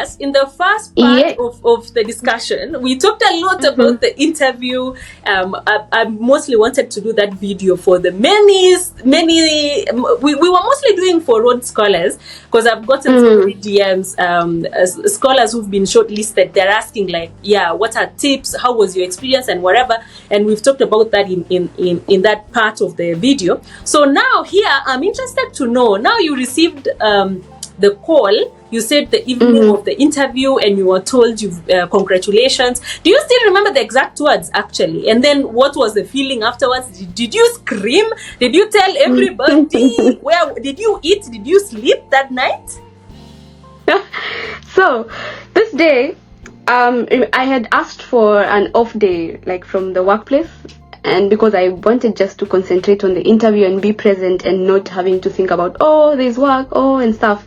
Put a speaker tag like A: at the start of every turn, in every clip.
A: us, in the first part of the discussion, we talked a lot about the interview. I mostly wanted to do that video for the many, we were mostly doing for Rhodes scholars, because I've gotten so many DMs, scholars who've been shortlisted. They're asking like, yeah, what are tips? How was your experience and whatever? And we've talked about that in that part of the video. So now here, I'm interested to know, now you received the call, you said the evening of the interview, and you were told congratulations. Do you still remember the exact words actually? And then what was the feeling afterwards? Did you scream? Did you tell everybody? Where did you eat? Did you sleep that night?
B: So this day, I had asked for an off day, like from the workplace, and because I wanted just to concentrate on the interview and be present and not having to think about, oh, there's work, and stuff.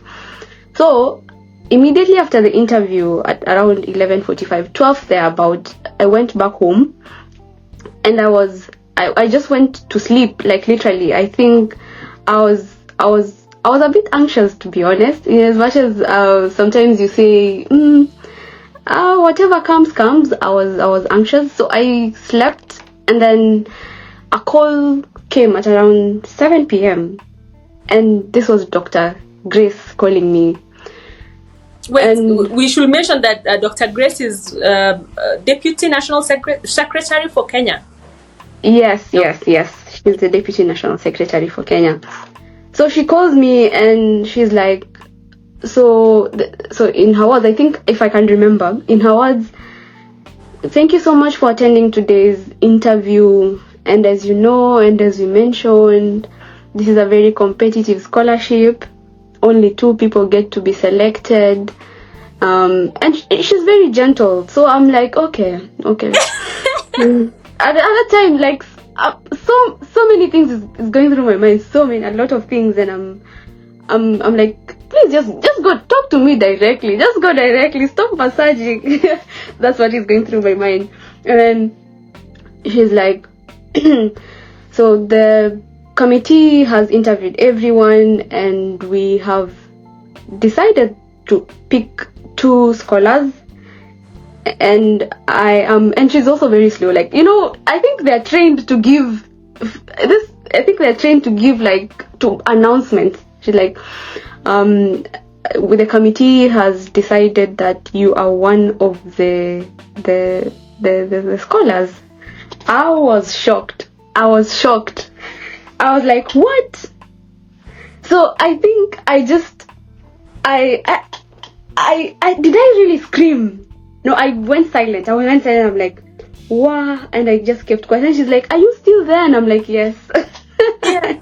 B: So immediately after the interview at around 11:45, 12 thereabout, I went back home, and I just went to sleep, like literally. I think I was a bit anxious, to be honest, in as much as sometimes you say, whatever comes. I was anxious, so I slept. And then a call came at around 7 p.m. And this was Dr. Grace calling me.
A: Wait, we should mention that Dr. Grace is Deputy National Secretary for Kenya.
B: Yes. She's the Deputy National Secretary for Kenya. So she calls me and she's like, so in her words, I think, if I can remember, in her words, thank you so much for attending today's interview. And as you know, and as you mentioned, this is a very competitive scholarship. Only 2 people get to be selected. And she's very gentle. So I'm like, okay. At the other time, like, so many things is going through my mind. A lot of things. And I'm like, please just go talk to me directly. Just go directly. Stop massaging. That's what is going through my mind. And then she's like, so the committee has interviewed everyone, and we have decided to pick 2 scholars. And and she's also very slow. Like, I think they're trained to give this. I think they're trained to give to announcements. She's like, the committee has decided that you are one of the scholars. I was shocked. I was like, what? So I think I did I really scream? No, I went silent. I'm like, wow, and I just kept quiet. And she's like, are you still there? And I'm like, yes.
A: Yeah.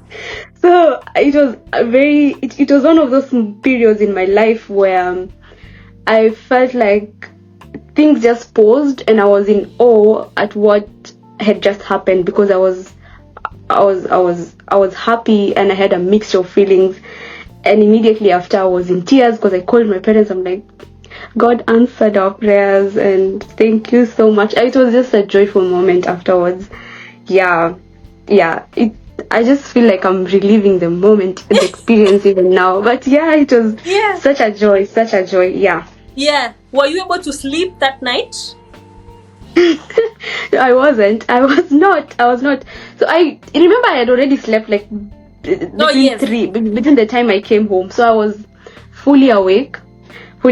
B: So it was it was one of those periods in my life where I felt like things just paused, and I was in awe at what had just happened, because I was happy, and I had a mixture of feelings. And immediately after, I was in tears because I called my parents. I'm like, God answered our prayers, and thank you so much. It was just a joyful moment afterwards. Yeah. I just feel like I'm reliving the moment, the experience even now. But yeah, it was such a joy. Yeah.
A: Yeah. Were you able to sleep that night?
B: I was not. So I remember I had already slept between the time I came home. So I was fully awake. I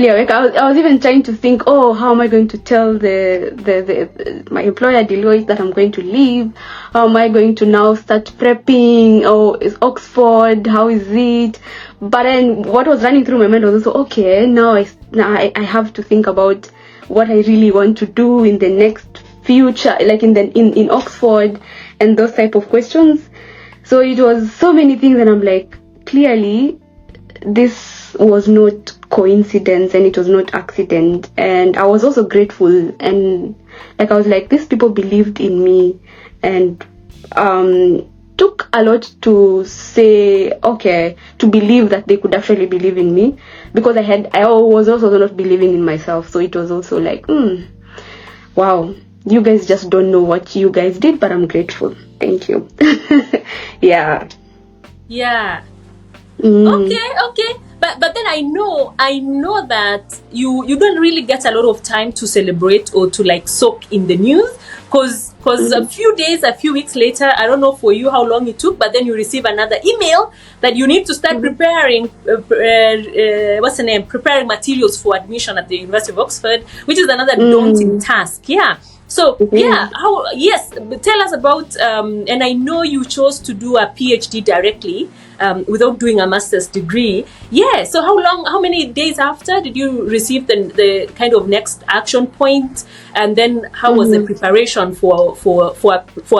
B: was even trying to think, how am I going to tell my employer Deloitte that I'm going to leave? How am I going to now start prepping? Is Oxford? How is it? But then what was running through my mind was also, okay, now I have to think about what I really want to do in the next future, like in Oxford, and those type of questions. So it was so many things, and I'm like, clearly this was not coincidence, and it was not accident. And I was also grateful, and I was like, these people believed in me, and took a lot to say, okay, to believe that they could actually believe in me, because I was also not believing in myself. So it was also like, wow, you guys just don't know what you guys did, but I'm grateful. Thank you. Yeah.
A: Okay. But then I know that you don't really get a lot of time to celebrate or to like soak in the news, because a few weeks later, I don't know for you how long it took, but then you receive another email that you need to start preparing preparing materials for admission at the University of Oxford, which is another daunting task. Yeah. So tell us about and I know you chose to do a PhD directly without doing a master's degree. Yeah. So how many days after did you receive the kind of next action point, and then how was the preparation for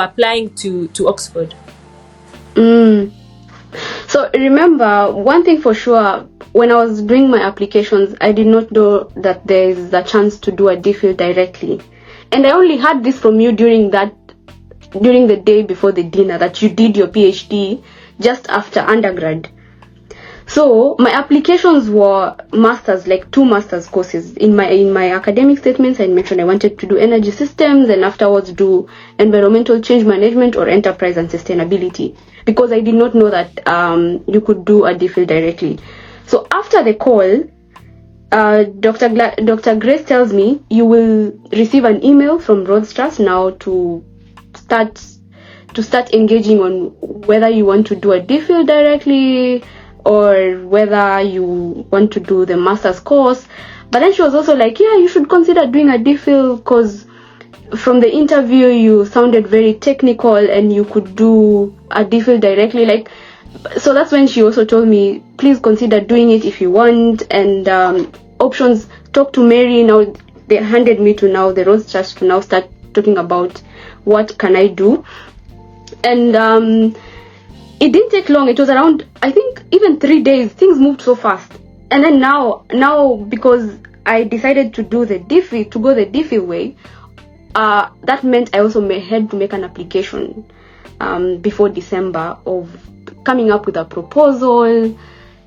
A: applying to Oxford?
B: So remember, one thing for sure, when I was doing my applications, I did not know that there is a chance to do a DPhil directly. And I only heard this from you during the day before the dinner, that you did your PhD just after undergrad. So my applications were masters, like 2 masters courses. In my academic statements, I mentioned I wanted to do energy systems and afterwards do environmental change management or enterprise and sustainability, because I did not know that you could do a DPhil directly. So after the call, Dr. Grace tells me you will receive an email from Rhodes Trust now to start engaging on whether you want to do a DPhil directly or whether you want to do the master's course. But then she was also like, yeah, you should consider doing a DPhil, because from the interview you sounded very technical and you could do a DPhil directly. Like, so that's when she also told me, please consider doing it if you want, and options, talk to Mary. Now they handed me to now the Rhodes Trust to now start talking about what can I do. And it didn't take long. It was around, I think, even 3 days. Things moved so fast. And then now because I decided to do the DPhil, to go the DPhil way, that meant I also had to make an application before December, of coming up with a proposal,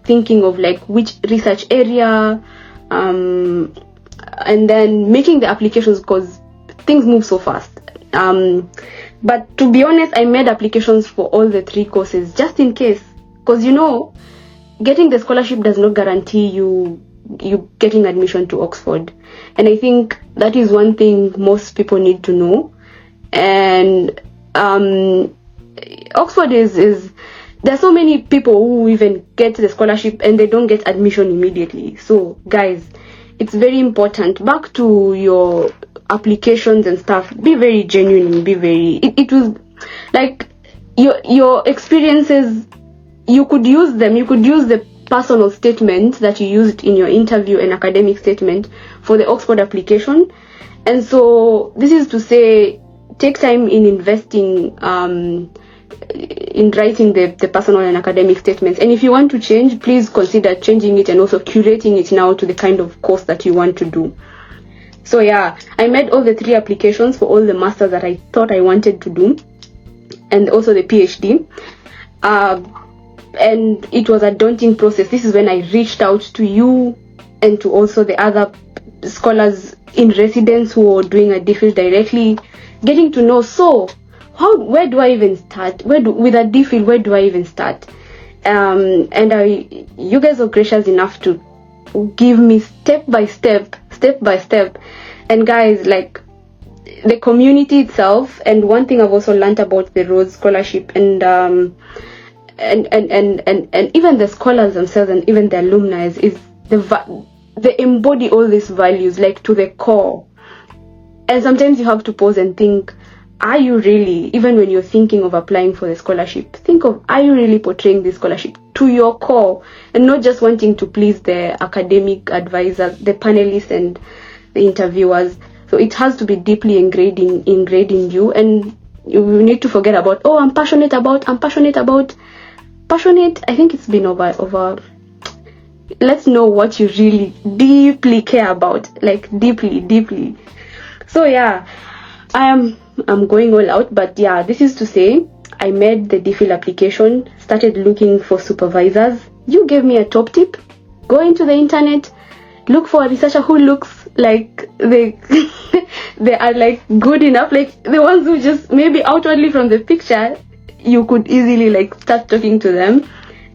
B: thinking of like which research area, and then making the applications, because things move so fast. But to be honest, I made applications for all the 3 courses just in case, because getting the scholarship does not guarantee you getting admission to Oxford, and I think that is one thing most people need to know. And Oxford is there are so many people who even get the scholarship and they don't get admission immediately. So guys, it's very important. Back to your applications and stuff, be very genuine, it was like your experiences, you could use them. You could use the personal statement that you used in your interview and academic statement for the Oxford application. And so this is to say, take time in investing in writing the personal and academic statements. And if you want to change, please consider changing it and also curating it now to the kind of course that you want to do. So yeah, I made all the 3 applications for all the masters that I thought I wanted to do, and also the PhD. And it was a daunting process. This is when I reached out to you and to also the other scholars in residence who were doing a DPhil directly, getting to know, so where do I even start? With a DPhil, where do I even start? And you guys were gracious enough to give me step by step. And guys, like, the community itself, and one thing I've also learned about the Rhodes Scholarship, and even the scholars themselves and even the alumni, is they embody all these values, like, to the core. And sometimes you have to pause and think, are you really, even when you're thinking of applying for the scholarship, think of, are you really portraying this scholarship to your core, and not just wanting to please the academic advisors, the panelists and the interviewers. So it has to be deeply ingrained in you, and you need to forget about, I'm passionate about. Passionate, I think it's been over. Let's know what you really deeply care about, like deeply. So yeah, I'm going all out, but yeah, this is to say, I made the DPhil application, started looking for supervisors. You gave me a top tip: go into the internet, look for a researcher who looks like they are like good enough, like the ones who just maybe outwardly from the picture you could easily like start talking to them.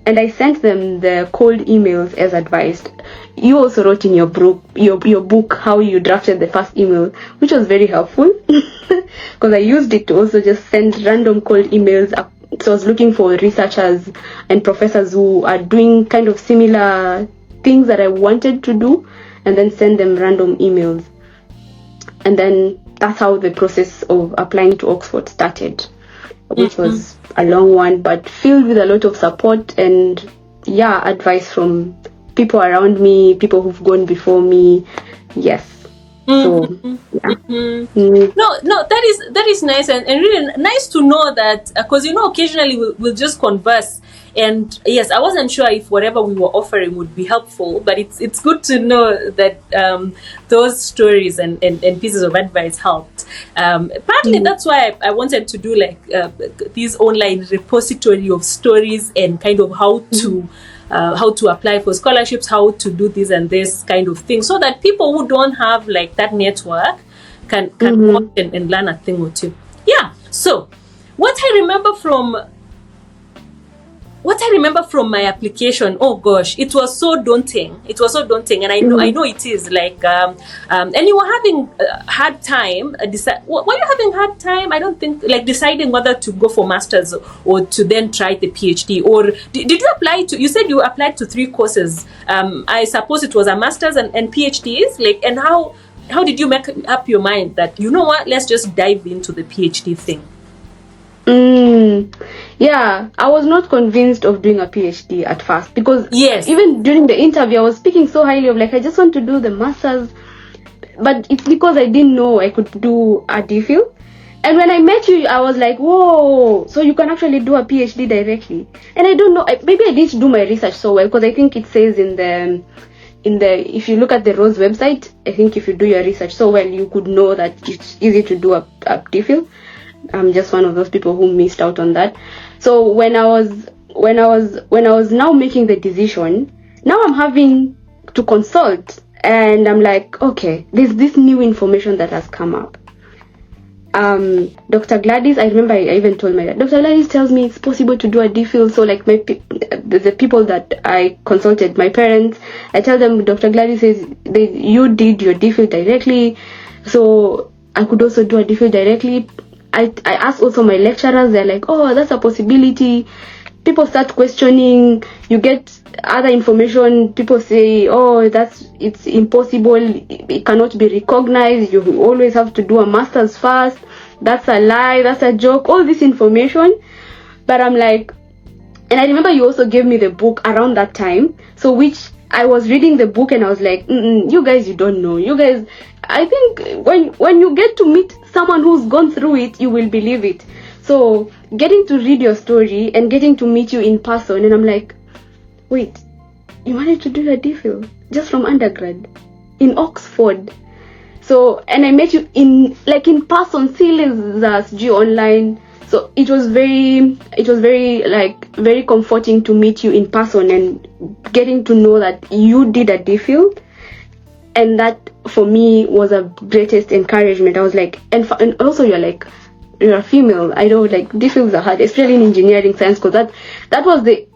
B: and I sent them the cold emails as advised. You also wrote in your book how you drafted the first email, which was very helpful because I used it to also just send random cold emails. So I was looking for researchers and professors who are doing kind of similar things that I wanted to do, and then send them random emails. And then that's how the process of applying to Oxford started, which was a long one, but filled with a lot of support and advice from people around me, people who've gone before me. Yes. So
A: No, that is nice, and really nice to know that, because occasionally we'll just converse, and yes, I wasn't sure if whatever we were offering would be helpful, but it's good to know that those stories and pieces of advice helped. Partly that's why I wanted to do like this online repository of stories and kind of how to apply for scholarships, how to do this and this kind of thing, so that people who don't have like that network can watch and learn a thing or two. Yeah. So what I remember from my application, oh gosh, it was so daunting. And I know it is like, and you were having hard time. Were you having hard time? I don't think, like, deciding whether to go for masters or to then try the PhD. Or did you apply to? You said you applied to 3 courses. I suppose it was a masters and PhDs. Like, and how did you make up your mind that, you know what, let's just dive into the PhD thing?
B: Yeah, I was not convinced of doing a PhD at first, because
A: yes,
B: even during the interview I was speaking so highly of like, I just want to do the masters, but it's because I didn't know I could do a DPhil. And when I met you, I was like, whoa, so you can actually do a PhD directly. And I don't know, maybe I didn't do my research so well, because I think it says in the if you look at the Rose website, I think if you do your research so well, you could know that it's easy to do a DPhil. I'm just one of those people who missed out on that. So when I was now making the decision, now I'm having to consult, and I'm like, okay, there's this new information that has come up. Dr. Gladys, I remember I even told my dad, Dr. Gladys tells me it's possible to do a DPhil. So like the people that I consulted, my parents, I tell them, Dr. Gladys says you did your DPhil directly, so I could also do a DPhil directly. I asked also my lecturers, they're like, oh, that's a possibility. People start questioning, you get other information, people say, oh, it's impossible, it cannot be recognized, you always have to do a master's first, that's a lie, that's a joke, all this information. But I'm like, and I remember you also gave me the book around that time, so which I was reading the book and I was like, you guys, you don't know. You guys, I think when you get to meet someone who's gone through it, you will believe it. So getting to read your story and getting to meet you in person, and I'm like, wait, you wanted to do a DPhil just from undergrad in Oxford. So, and I met you in person, CLS, online. So it was very comforting to meet you in person and getting to know that you did a DPhil, and that for me was a greatest encouragement. I was like, and also you're a female. I know like DPhils are hard, especially in engineering science, because that was the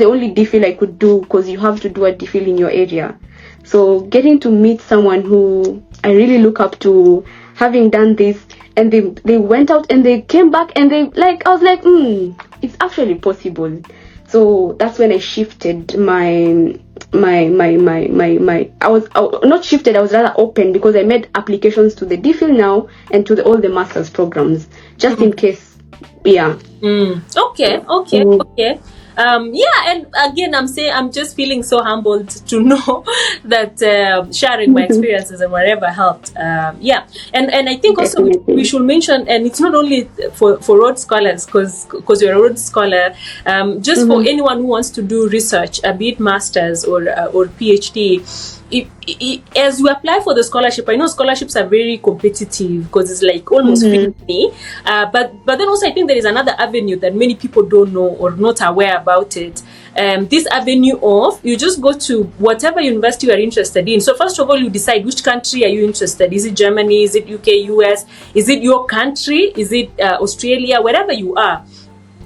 B: only DPhil I could do, because you have to do a DPhil in your area. So getting to meet someone who I really look up to, having done this, and they went out and they came back and I was like, it's actually possible. So that's when I shifted I was not shifted, I was rather open, because I made applications to the DPhil now and to all the master's programs, just in case.
A: Okay. And again, I'm just feeling so humbled to know that sharing my experiences and whatever helped. And I think also we should mention, and it's not only for Rhodes scholars, because you're a Rhodes scholar, just for anyone who wants to do research, be it masters or PhD. As you apply for the scholarship, I know scholarships are very competitive, because it's like almost free. But then also I think there is another avenue that many people don't know or not aware about it. This avenue of, you just go to whatever university you are interested in. So first of all, you decide which country are you interested. Is it Germany? Is it UK, US? Is it your country? Is it Australia? Wherever you are.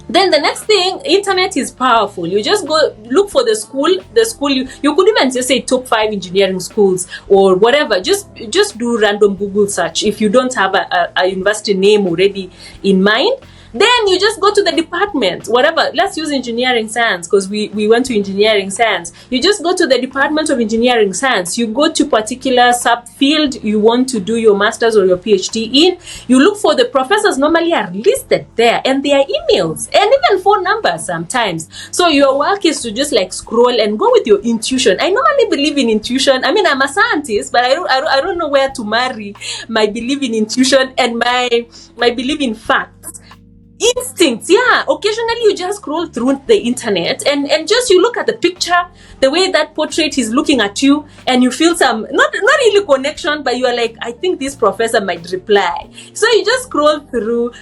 A: Then the next thing, internet is powerful. You just go look for the school. You could even just say top 5 engineering schools or whatever. Just do random Google search if you don't have a university name already in mind. Then you just go to the department, whatever. Let's use engineering science because we went to engineering science. You just go to the Department of Engineering Science. You go to particular subfield you want to do your master's or your PhD in. You look for the professors normally are listed there and their emails and even phone numbers sometimes. So your work is to just like scroll and go with your intuition. I normally believe in intuition. I mean, I'm a scientist, but I don't know where to marry my belief in intuition and my belief in facts. Instincts, yeah. Occasionally you just scroll through the internet and just you look at the picture, the way that portrait is looking at you, and you feel some not really connection, but you are like, I think this professor might reply. So you just scroll through,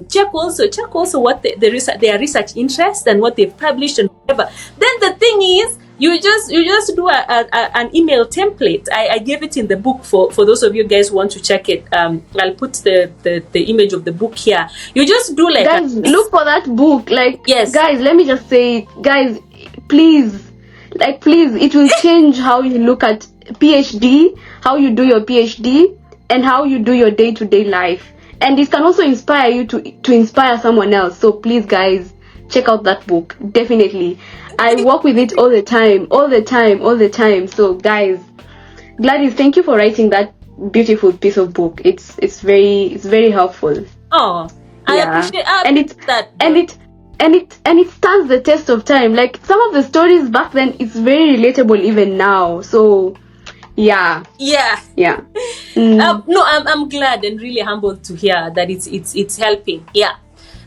A: check also what their research interest and what they've published and whatever. Then the thing is, you just do an email template. I gave it in the book for those of you guys who want to check it. I'll put the image of the book here. You just do like
B: guys, look for that book. Like,
A: yes,
B: guys, let me just say, guys, please, it will change how you look at PhD, how you do your PhD, and how you do your day-to-day life. And it can also inspire you to inspire someone else. So please, guys, check out that book. Definitely. I work with it all the time. So guys, Gladys, thank you for writing that beautiful piece of book. It's very helpful.
A: Oh, I appreciate that.
B: And it stands the test of time. Like some of the stories back then, it's very relatable even now. So yeah.
A: No, I'm glad and really humbled to hear that it's helping. Yeah.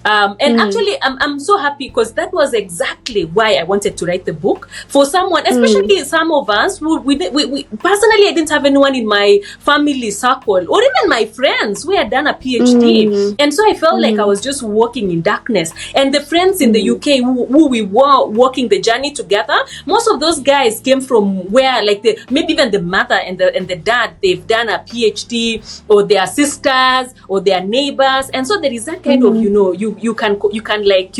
A: And actually, I'm so happy because that was exactly why I wanted to write the book for someone, especially some of us who we personally, I didn't have anyone in my family circle or even my friends who had done a PhD. And so I felt like I was just walking in darkness. And the friends in the UK who we were walking the journey together, most of those guys came from where, like, maybe even the mother and the dad, they've done a PhD, or their sisters or their neighbors. And so there is that kind of, you can like,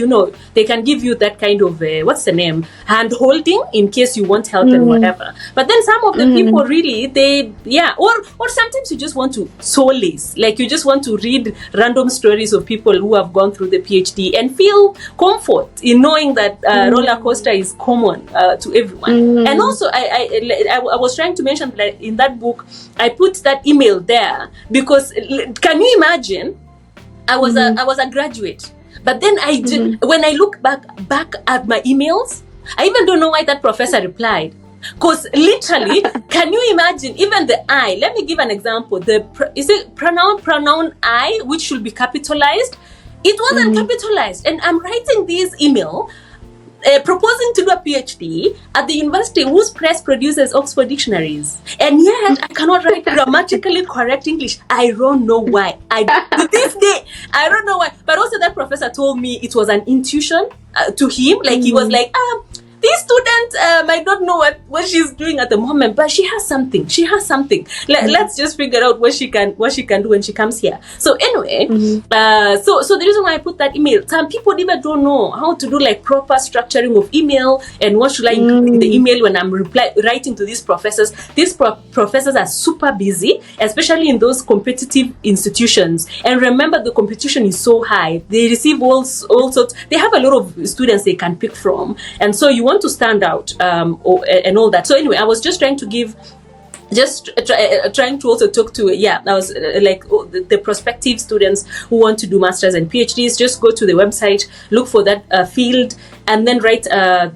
A: they can give you that kind of what's the name, hand holding in case you want help and whatever. But then some of the people really, or sometimes you just want to solace, like you just want to read random stories of people who have gone through the PhD and feel comfort in knowing that roller coaster is common to everyone. And also I was trying to mention that in that book I put that email there because can you imagine, I was a graduate, but then I did, when I look back at my emails, I even don't know why that professor replied. Because literally, can you imagine, even the I, let me give an example, is it pronoun I, which should be capitalized? It wasn't capitalized. And I'm writing this email proposing to do a PhD at the university whose press produces Oxford dictionaries. And yet, I cannot write grammatically correct English. I don't know why. To this day, I don't know why. But also that professor told me it was an intuition to him. Like, he was like, this student might not know what she's doing at the moment, but she has something. Let's just figure out what she can do when she comes here. So anyway, so the reason why I put that email, some people even don't know how to do like proper structuring of email and what should I include in the email when I'm writing to these professors. These professors are super busy, especially in those competitive institutions. And remember, the competition is so high. They receive all sorts. They have a lot of students they can pick from, and so you want to stand out and all that. So anyway, I was just trying to give, trying to also talk to, I was like the prospective students who want to do masters and PhDs. Just go to the website, look for that field, and then write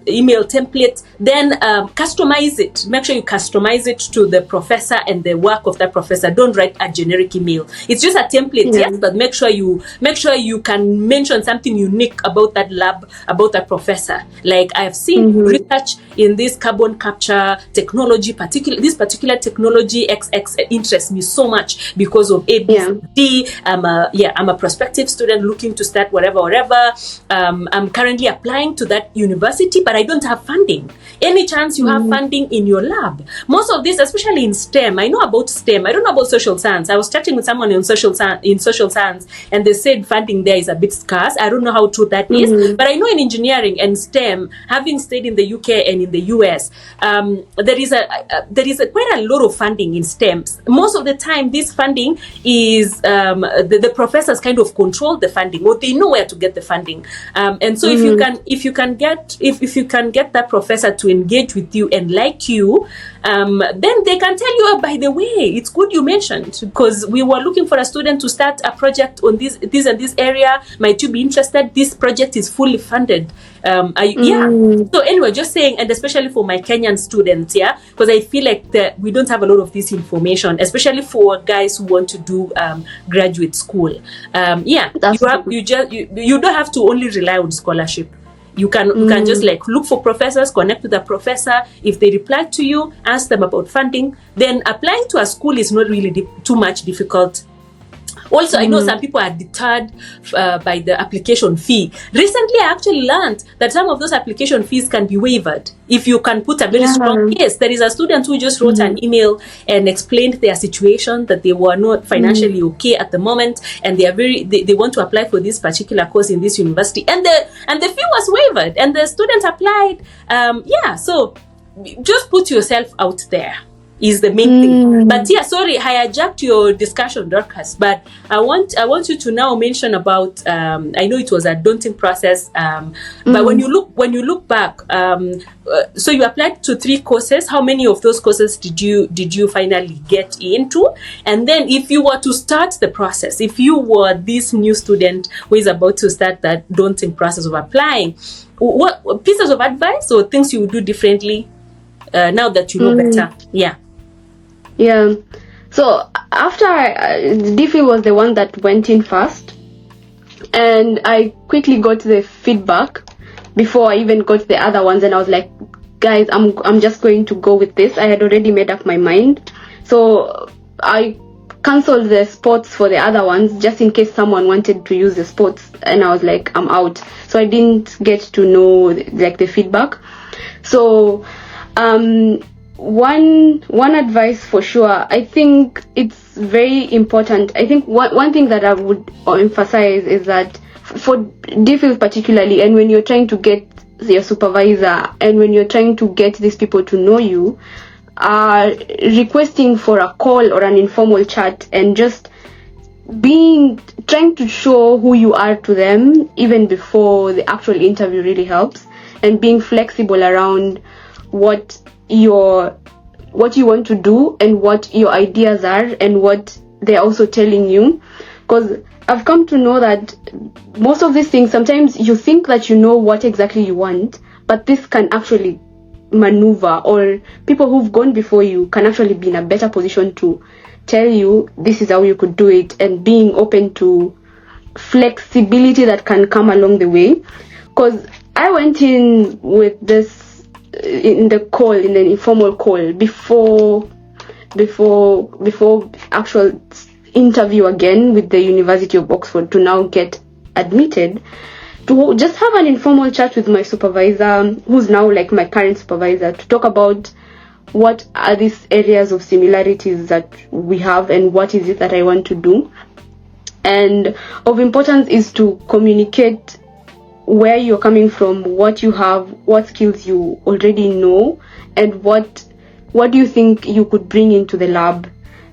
A: email template. Then customize it. Make sure you customize it to the professor and the work of that professor. Don't write a generic email. It's just a template, yes, but make sure you can mention something unique about that lab, about that professor. Like, I have seen research in this carbon capture technology, this particular technology XX interests me so much because of A, B, D. I'm a prospective student looking to start whatever. I'm currently applying to that university, but I don't have funding. any chance you have funding in your lab. Most of this, especially in STEM, I know about STEM, I don't know about social science. I was chatting with someone in social science, and they said funding there is a bit scarce. I don't know how true that is, but I know in engineering and STEM, having stayed in the UK and in the US, there is quite a lot of funding in STEM. Most of the time, this funding is the professors kind of control the funding, or they know where to get the funding. And so if you can get that professor to engage with you and like you, then they can tell you, oh, by the way, it's good you mentioned, because we were looking for a student to start a project on this and this area. Might you be interested? This project is fully funded. Yeah. So anyway, just saying, and especially for my Kenyan students, yeah, because I feel like we don't have a lot of this information, especially for guys who want to do graduate school. Yeah, you don't have to only rely on scholarship. You can just like look for professors, connect with the professor. If they reply to you, ask them about funding. Then applying to a school is not really too much difficult. Also, I know some people are deterred by the application fee. Recently, I actually learned that some of those application fees can be waived if you can put a very strong case. There is a student who just wrote an email and explained their situation, that they were not financially okay at the moment, and they want to apply for this particular course in this university, and the fee was waived, and the student applied. So just put yourself out there is the main thing. But yeah, sorry, I hijacked your discussion, Dorcas, but I want you to now mention about I know it was a daunting process, but when you look back, so you applied to 3 courses. How many of those courses did you finally get into? And then if you were to start the process, if you were this new student who is about to start that daunting process of applying, what pieces of advice or things you would do differently now that you know better?
B: Yeah. So after Diffie was the one that went in first, and I quickly got the feedback before I even got the other ones, and I was like, guys, I'm just going to go with this. I had already made up my mind. So I cancelled the spots for the other ones just in case someone wanted to use the spots, and I was like, I'm out. So I didn't get to know like the feedback. So one advice for sure, I think it's very important. I think one thing that I would emphasize is that for DPhil particularly, and when you're trying to get your supervisor and when you're trying to get these people to know you, requesting for a call or an informal chat and just trying to show who you are to them even before the actual interview really helps, and being flexible around what you want to do and what your ideas are and what they're also telling you. Because I've come to know that most of these things, sometimes you think that you know what exactly you want, but this can actually maneuver, or people who've gone before you can actually be in a better position to tell you this is how you could do it, and being open to flexibility that can come along the way. Because I went in with this in an informal call before actual interview again with the University of Oxford to now get admitted, to just have an informal chat with my supervisor, who's now like my current supervisor, to talk about what are these areas of similarities that we have and what is it that I want to do. And of importance is to communicate where you're coming from, what you have, what skills you already know, and what do you think you could bring into the lab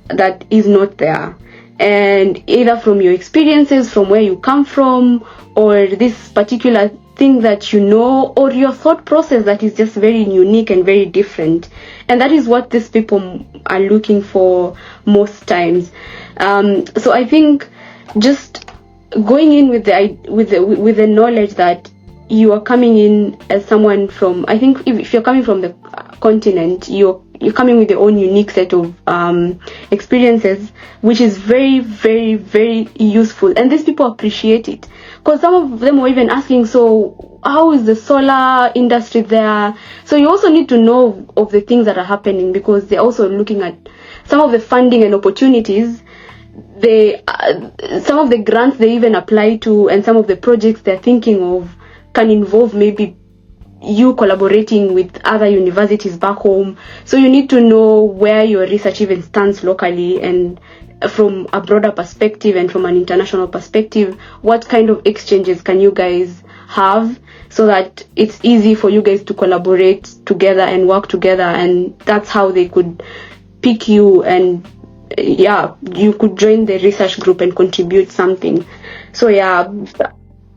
B: that is not there. And either from your experiences, from where you come from, or this particular thing that you know, or your thought process that is just very unique and very different. And that is what these people are looking for most times. So I think just going in with the knowledge that you are coming in as someone from, I think if you're coming from the continent, you're coming with your own unique set of experiences, which is very, very, very useful, and these people appreciate it. Because some of them were even asking, so how is the solar industry there? So you also need to know of the things that are happening, because they're also looking at some of the funding and opportunities. Some of the grants they even apply to, and some of the projects they're thinking of can involve maybe you collaborating with other universities back home. So you need to know where your research even stands locally, and from a broader perspective and from an international perspective, what kind of exchanges can you guys have, so that it's easy for you guys to collaborate together and work together. And that's how they could pick you, and you could join the research group and contribute something. So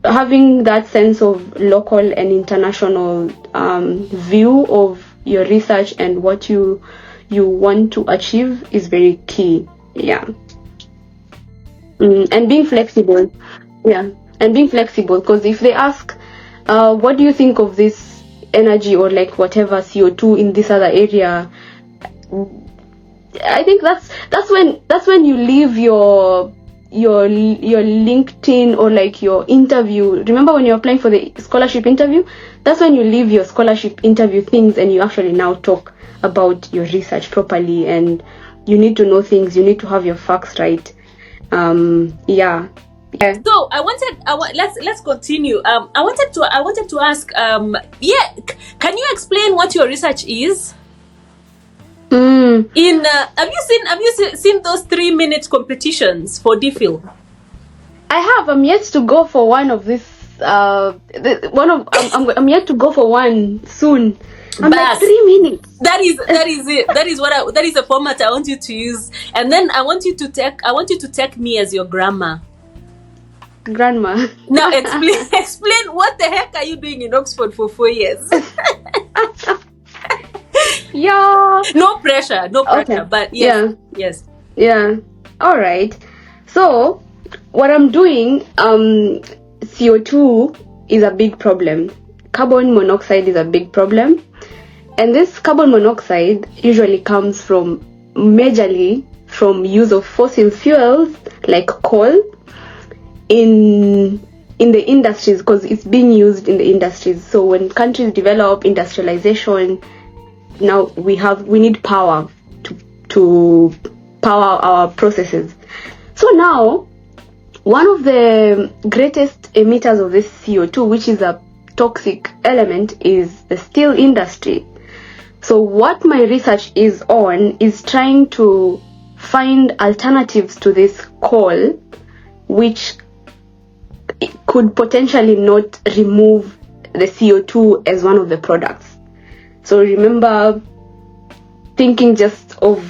B: having that sense of local and international view of your research and what you want to achieve is very key. And being flexible. And being flexible, because if they ask, what do you think of this energy or like whatever CO2 in this other area, I think that's when you leave your LinkedIn or like your interview. Remember when you're applying for the scholarship interview? That's when you leave your scholarship interview things and you actually now talk about your research properly, and you need to know things, you need to have your facts right.
A: So let's continue. I wanted to ask, can you explain what your research is? Have you seen those 3-minute competitions for DPhil?
B: I have. I'm yet to go for one of this. I'm yet to go for one soon. Like 3 minutes.
A: That is it. That is the format I want you to use, and then I want you to take me as your grandma. Now explain what the heck are you doing in Oxford for 4 years? No pressure. Okay. But yes.
B: All right. So what I'm doing, CO2 is a big problem. Carbon monoxide is a big problem, and this carbon monoxide usually comes majorly from use of fossil fuels like coal in the industries, because it's being used in the industries. So when countries develop industrialization, now we need power to power our processes. So now one of the greatest emitters of this CO2, which is a toxic element, is the steel industry. So what my research is on is trying to find alternatives to this coal, which could potentially not remove the CO2 as one of the products. So remember thinking just of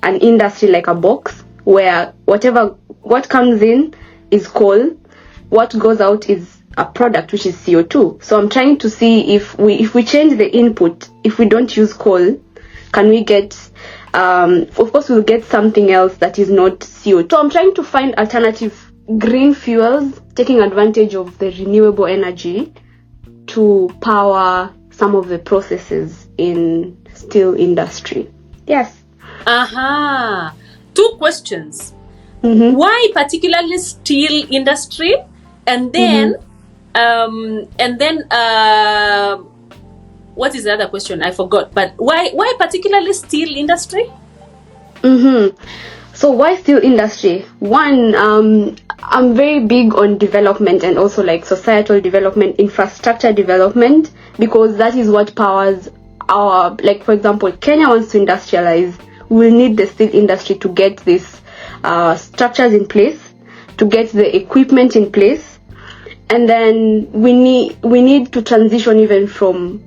B: an industry like a box, where what comes in is coal, what goes out is a product, which is CO2. So I'm trying to see if we change the input, if we don't use coal, can we get of course we'll get something else that is not CO2. So I'm trying to find alternative green fuels, taking advantage of the renewable energy to power some of the processes in steel industry. Yes.
A: 2 questions. Why particularly steel industry? And then what is the other question? I forgot. But why particularly steel industry?
B: So why steel industry? One, I'm very big on development and also like societal development, infrastructure development, because that is what powers our, like for example, Kenya wants to industrialize. We'll need the steel industry to get these structures in place, to get the equipment in place, and then we need to transition even from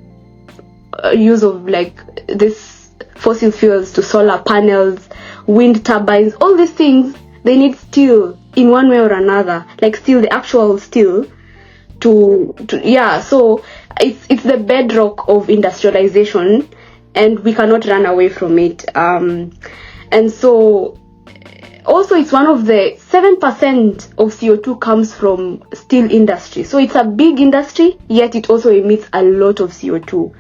B: use of like this fossil fuels to solar panels, wind turbines. All these things, they need steel in one way or another, like steel, the actual steel to so it's the bedrock of industrialization, and we cannot run away from it. And so also it's one of the 7% of CO2 comes from steel industry. So it's a big industry, yet it also emits a lot of CO2.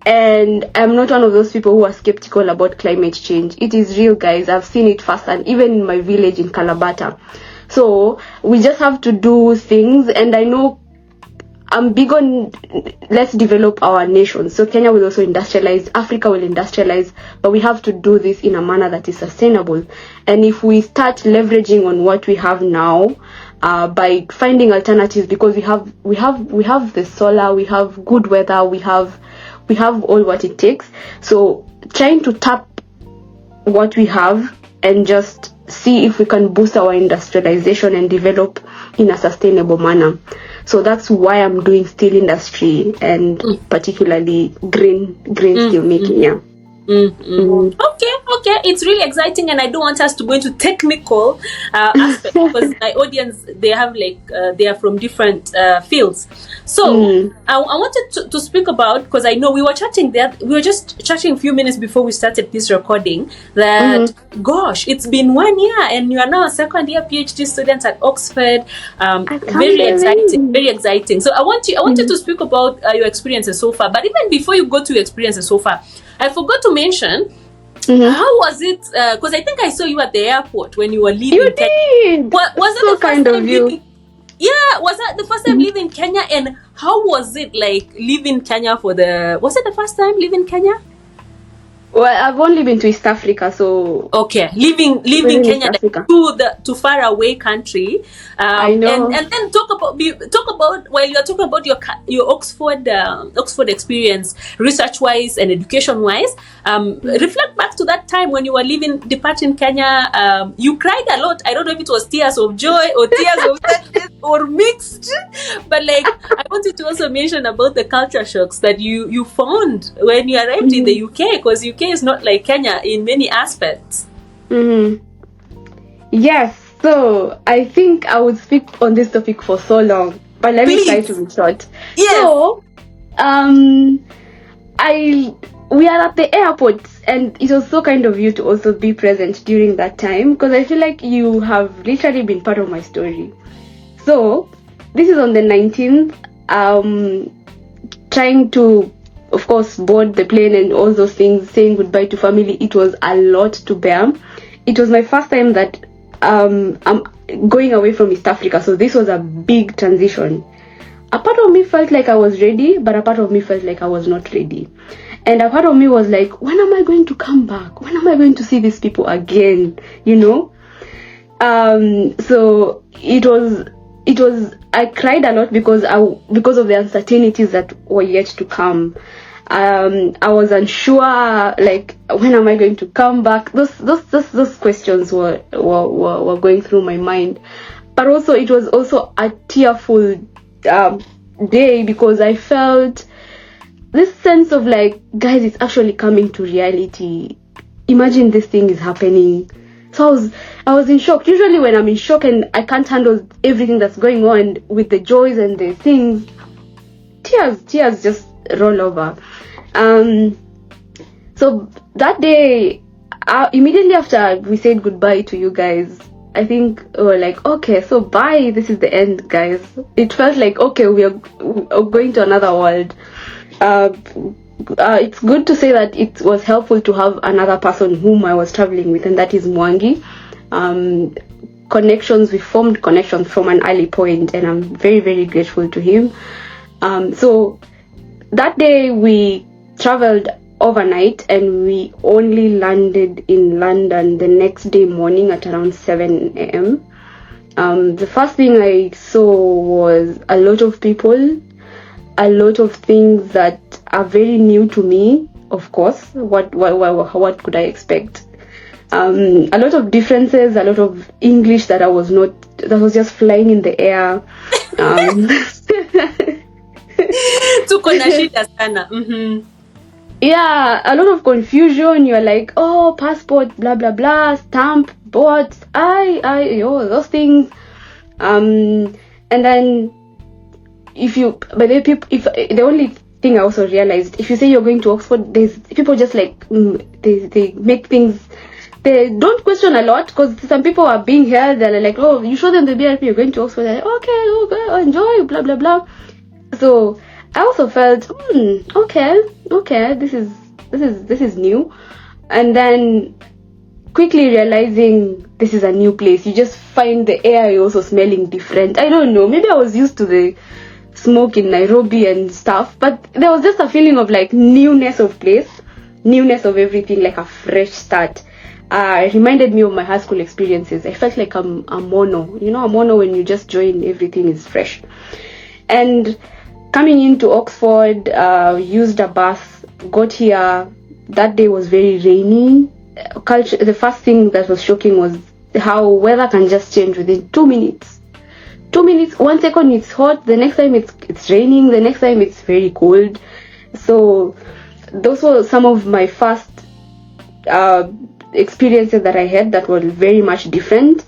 B: And I'm not one of those people who are skeptical about climate change. It is real, guys. I've seen it firsthand, even in my village in Kalabata. So we just have to do things, and I know I'm big on let's develop our nation. So Kenya will also industrialize, Africa will industrialize, but we have to do this in a manner that is sustainable. And if we start leveraging on what we have now, by finding alternatives, because we have the solar, we have good weather, we have all what it takes. So trying to tap what we have and just see if we can boost our industrialization and develop in a sustainable manner. So that's why I'm doing steel industry, and particularly green steel making. Yeah.
A: Okay, it's really exciting, and I don't want us to go into technical aspects because my audience, they have they are from different fields. So I wanted to speak about, because I know we were just chatting a few minutes before we started this recording, that gosh, it's been 1 year and you are now a second year PhD student at Oxford. Very exciting. So I wanted to speak about your experiences so far, but even before you go to your experiences so far, I forgot to mention, how was it? Because I think I saw you at the airport when you were leaving.
B: You did.
A: Was that
B: so
A: the first
B: kind
A: time
B: of you.
A: was that the first time leaving Kenya? And how was it like leaving Kenya was it the first time leaving Kenya?
B: Well, I've only been to East Africa, so
A: okay, leaving Kenya to far away country.
B: I know.
A: And then talk about while you are talking about your Oxford experience, research wise and education wise. Reflect back to that time when you were departing Kenya. You cried a lot. I don't know if it was tears of joy or tears of sadness or mixed, but I wanted to also mention about the culture shocks that you found when you arrived in the UK, because UK is not like Kenya in many aspects.
B: Yes, so I think I would speak on this topic for so long, but let me try to be short.
A: Yes.
B: So, we are at the airport, and it was so kind of you to also be present during that time, because I feel like you have literally been part of my story. So, this is on the 19th, trying to, of course, board the plane and all those things, saying goodbye to family. It was a lot to bear. It was my first time that I'm going away from East Africa, so this was a big transition. A part of me felt like I was ready, but a part of me felt like I was not ready. And a part of me was like, when am I going to come back? When am I going to see these people again? You know? So it was I cried a lot because of the uncertainties that were yet to come. I was unsure, like, when am I going to come back? Those questions were going through my mind. But also it was also a tearful day, because I felt this sense of like, guys, it's actually coming to reality. Imagine this thing is happening. So I was in shock. Usually when I'm in shock and I can't handle everything that's going on with the joys and the things, tears just roll over. So that day, immediately after we said goodbye to you guys, I think we were like, okay, so bye, this is the end, guys. It felt like, okay, we are going to another world. It's good to say that it was helpful to have another person whom I was traveling with, and that is Mwangi. We formed connections from an early point, and I'm very, very grateful to him. So that day we traveled overnight, and we only landed in London the next day morning at around 7 a.m. The first thing I saw was a lot of people, a lot of things that are very new to me, of course. What could I expect? A lot of differences, a lot of English that was just flying in the air.
A: Tuko na shida sana.
B: Yeah, a lot of confusion. You're like, oh, passport, blah blah blah, stamp, boards, those things. And then the only thing I also realized, if you say you're going to Oxford, there's people just like they make things. They don't question a lot, because some people are being held. They're like, oh, you show them the BIP, you're going to Oxford. They're like, okay, enjoy, blah blah blah. So I also felt, okay, this is new. And then quickly realizing this is a new place, you just find the air also smelling different. I don't know, maybe I was used to the smoke in Nairobi and stuff, but there was just a feeling of like newness of place, newness of everything, like a fresh start. reminded me of my high school experiences. I felt like I'm a mono. You know, a mono, when you just join, everything is fresh. And coming into Oxford, used a bus, got here. That day was very rainy. The first thing that was shocking was how weather can just change within 2 minutes. 2 minutes, 1 second it's hot, the next time it's raining, the next time it's very cold. So those were some of my first experiences that I had that were very much different.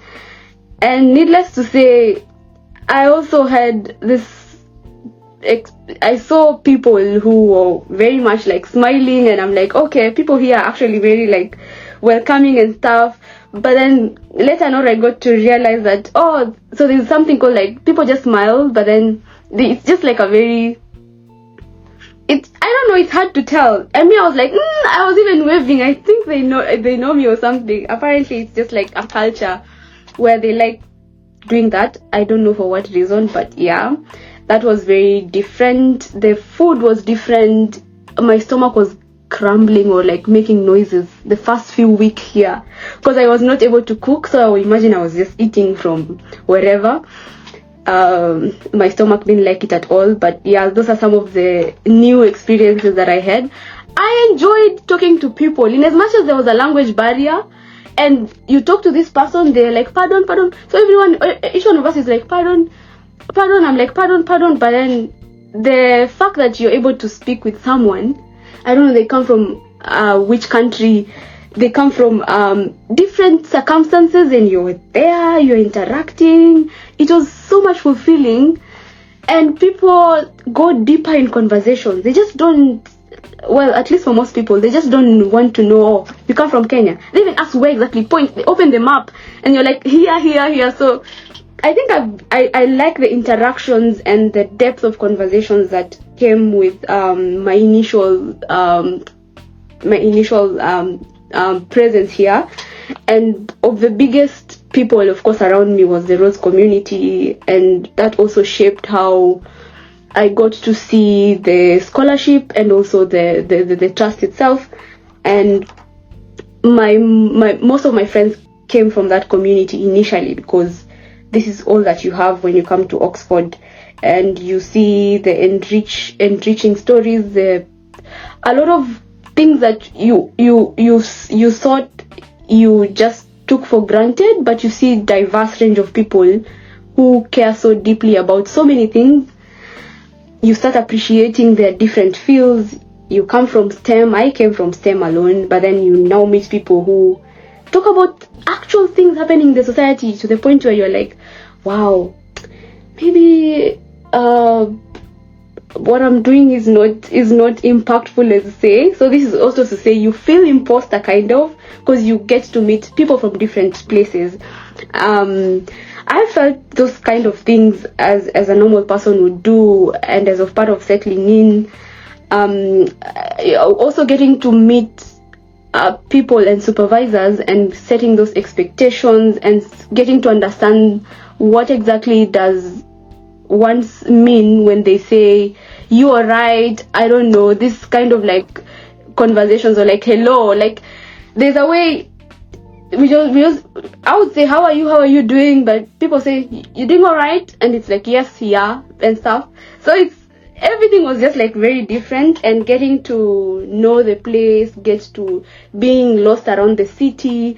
B: And needless to say, I also had this, I saw people who were very much like smiling, and I'm like, okay, people here are actually very like welcoming and stuff. But then later on I got to realize that, oh, so there's something called like people just smile, but then it's just like a very, I don't know, it's hard to tell. I mean, I was like, I was even waving. I think they know me or something. Apparently it's just like a culture where they like doing that. I don't know for what reason, but yeah, that was very different. The food was different. My stomach was crumbling or like making noises the first few weeks here because I was not able to cook. So I imagine I was just eating from wherever. My stomach didn't like it at all. But yeah, those are some of the new experiences that I had. I enjoyed talking to people, in as much as there was a language barrier. And you talk to this person, they're like, pardon. So each one of us is like, pardon. I'm like, pardon. But then the fact that you're able to speak with someone, I don't know, they come from which country, they come from different circumstances, and you're there, you're interacting. It was so much fulfilling. And people go deeper in conversations. They just don't, well, at least for most people, they just don't want to know, oh, you come from Kenya. They even ask where exactly, point, they open the map, and you're like, here. So I think I like the interactions and the depth of conversations that came with my initial presence here. And of the biggest people, of course, around me was the Rose community, and that also shaped how I got to see the scholarship and also the trust itself. And my most of my friends came from that community initially, because this is all that you have when you come to Oxford, and you see the enriching stories, a lot of things that you thought you just took for granted, but you see diverse range of people who care so deeply about so many things. You start appreciating their different fields. You come from STEM. I came from STEM alone, but then you now meet people who talk about actual things happening in the society, to the point where you're like, wow, maybe what I'm doing is not impactful, let's say. So this is also to say you feel imposter kind of, because you get to meet people from different places. I felt those kind of things as a normal person would do, and as a part of settling in. Also getting to meet people and supervisors, and setting those expectations, and getting to understand what exactly does once mean when they say you are right, I don't know, this kind of like conversations, or like hello, like there's a way we just I would say how are you doing, but people say you doing all right, and it's like yes, yeah, and stuff. So everything was just like very different, and getting to know the place, get to being lost around the city.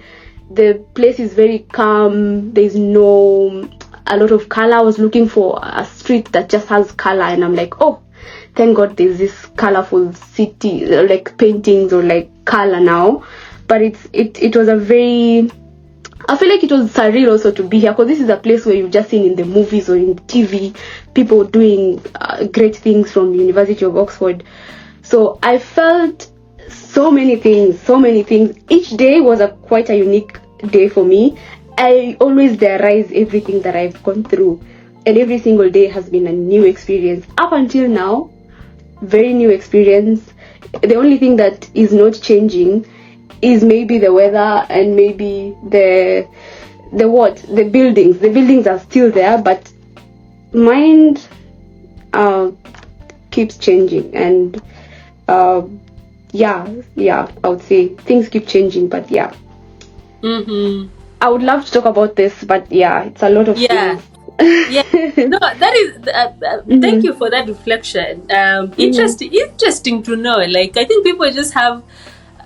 B: The place is very calm. There's no a lot of color. I was looking for a street that just has color, and I'm like, oh, thank God there's this colorful city, like paintings or like color now. But it was a very, I feel like it was surreal also to be here, because this is a place where you've just seen in the movies or in TV people doing great things from the University of Oxford. So I felt so many things. Each day was quite a unique day for me. I always diarize everything that I've gone through, and every single day has been a new experience. Up until now, very new experience. The only thing that is not changing is maybe the weather, and maybe the buildings. The buildings are still there, but mind keeps changing. And yeah, I would say things keep changing, but yeah. I would love to talk about this, but yeah, it's a lot of things.
A: Yeah, no, that is. Thank you for that reflection. Interesting to know. Like, I think people just have,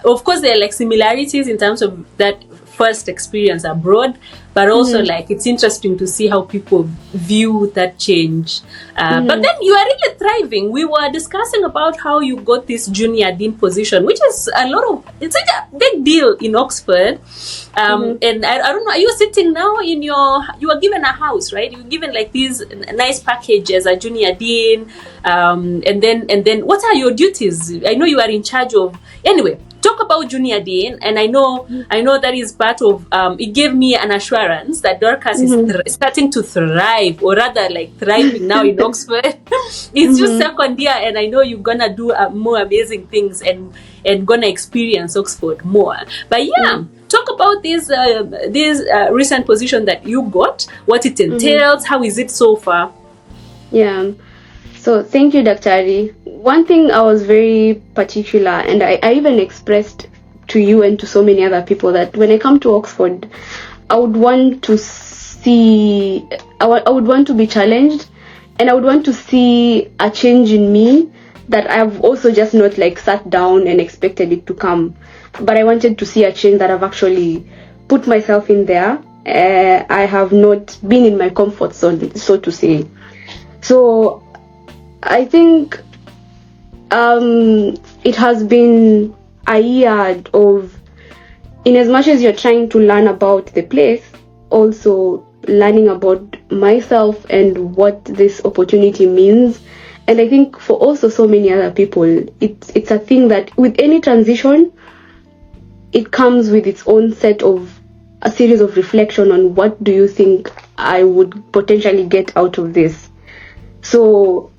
A: of course, there are like similarities in terms of that first experience abroad, but also like it's interesting to see how people view that change. But then you are really thriving. We were discussing about how you got this junior dean position, which is it's like a big deal in Oxford. And I don't know, are you sitting now you were given a house, right? You were given like these nice package as a junior dean. And then what are your duties? I know you are in charge of, anyway, talk about junior dean, and I know that is part of it gave me an assurance that Dorcas is starting to thrive, or rather like thriving now in Oxford. It's just second year, and I know you're gonna do more amazing things and gonna experience Oxford more. But talk about this recent position that you got, what it entails, how is it so far?
B: Yeah. So thank you, Dr. Ari. One thing I was very particular, and I even expressed to you and to so many other people, that when I come to Oxford, I would want to see, I would want to be challenged, and I would want to see a change in me that I've also just not like sat down and expected it to come. But I wanted to see a change that I've actually put myself in there. I have not been in my comfort zone, so to say. So I think it has been a year of, in as much as you're trying to learn about the place, also learning about myself and what this opportunity means. And I think for also so many other people, it's a thing that with any transition, it comes with its own set of a series of reflection on what do you think I would potentially get out of this. So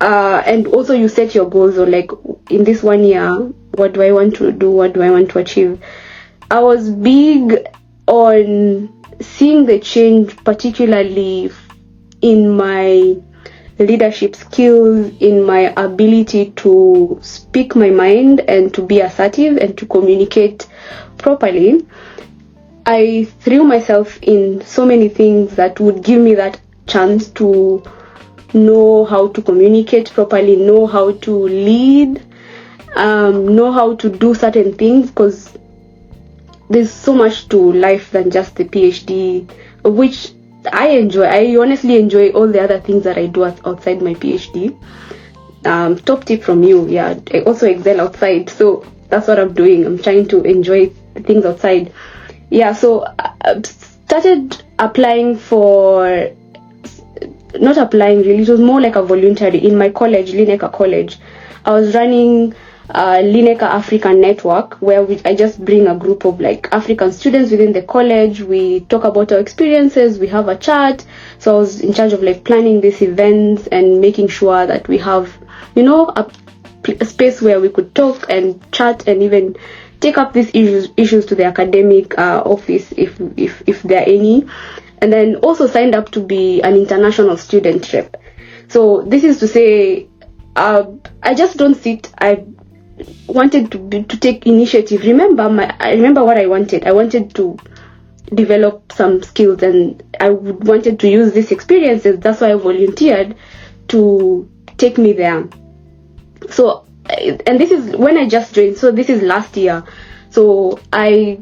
B: and also you set your goals, or like in this 1 year, what do I want to do? What do I want to achieve? I was big on seeing the change, particularly in my leadership skills, in my ability to speak my mind and to be assertive and to communicate properly. I threw myself in so many things that would give me that chance to know how to communicate properly, know how to lead, know how to do certain things, because there's so much to life than just the PhD, which I enjoy. I honestly enjoy all the other things that I do outside my PhD. Top tip from you, I also excel outside, so that's what I'm doing. I'm trying to enjoy the things outside. So I started applying for, not applying really, it was more like a voluntary in my college, Lineka College. I was running Lineka African Network, where I just bring a group of like African students within the college. We talk about our experiences, we have a chat. So I was in charge of like planning these events and making sure that we have, a space where we could talk and chat and even take up these issues to the academic office if there are any. And then also signed up to be an international student rep. So this is to say, I just don't sit. I wanted to take initiative. I remember what I wanted. I wanted to develop some skills, and I wanted to use these experiences. That's why I volunteered to take me there. So, and this is when I just joined. So this is last year. So I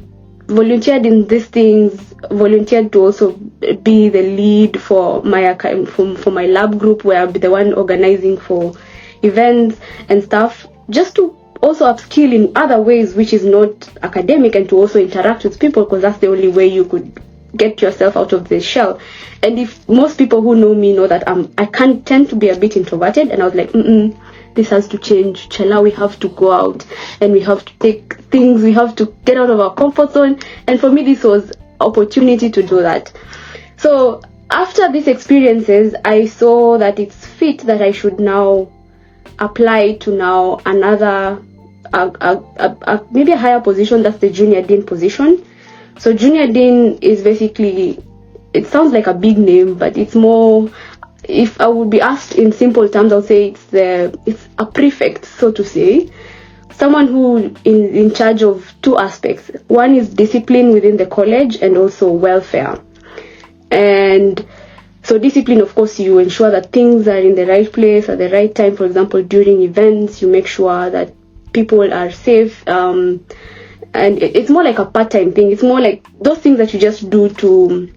B: volunteered in these things. Volunteered to also be the lead for my lab group, where I'll be the one organizing for events and stuff, just to also upskill in other ways which is not academic, and to also interact with people, because that's the only way you could get yourself out of the shell. And if most people who know me know that I can tend to be a bit introverted, and I was like, this has to change. Chela, we have to go out and we have to take things, we have to get out of our comfort zone. And for me, this was opportunity to do that. So after these experiences, I saw that it's fit that I should now apply to now another maybe a higher position. That's the junior dean position. So junior dean is basically, it sounds like a big name, but it's more, if I would be asked in simple terms, I'll say it's a prefect, so to say. someone who in charge of two aspects. One is discipline within the college and also welfare. And so discipline, of course, you ensure that things are in the right place at the right time. For example, during events, you make sure that people are safe. And it's more like a part-time thing. It's more like those things that you just do to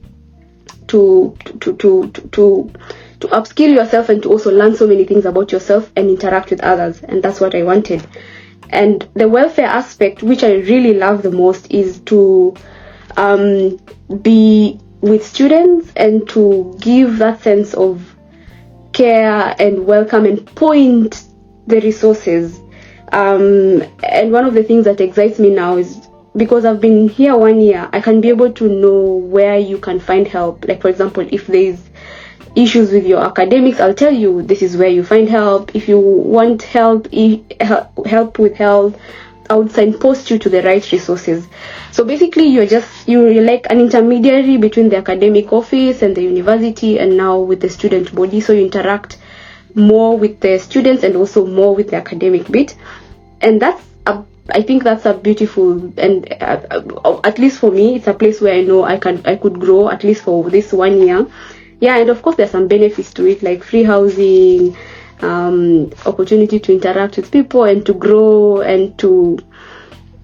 B: upskill yourself and to also learn so many things about yourself and interact with others. And that's what I wanted. And the welfare aspect, which I really love the most, is to be with students and to give that sense of care and welcome and point the resources. And one of the things that excites me now is because I've been here 1 year, I can be able to know where you can find help. Like, for example, if there's issues with your academics, I'll tell you this is where you find help. If you want help with health, I would signpost you to the right resources. So basically, you're like an intermediary between the academic office and the university, and now with the student body. So you interact more with the students and also more with the academic bit, and I think that's a beautiful, and at least for me, it's a place where I know I could grow at least for this 1 year. Yeah, and of course there's some benefits to it, like free housing, opportunity to interact with people and to grow and to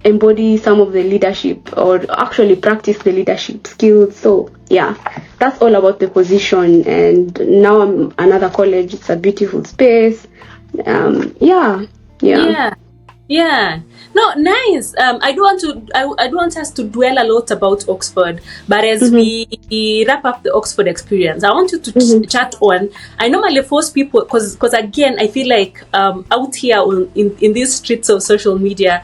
B: embody some of the leadership or actually practice the leadership skills. So yeah, that's all about the position. And now I'm another college. It's a beautiful space.
A: Yeah. No, nice. I don't want us to dwell a lot about Oxford, but as we wrap up the Oxford experience, I want you to chat on. I normally force people because again, I feel like out here in these streets of social media,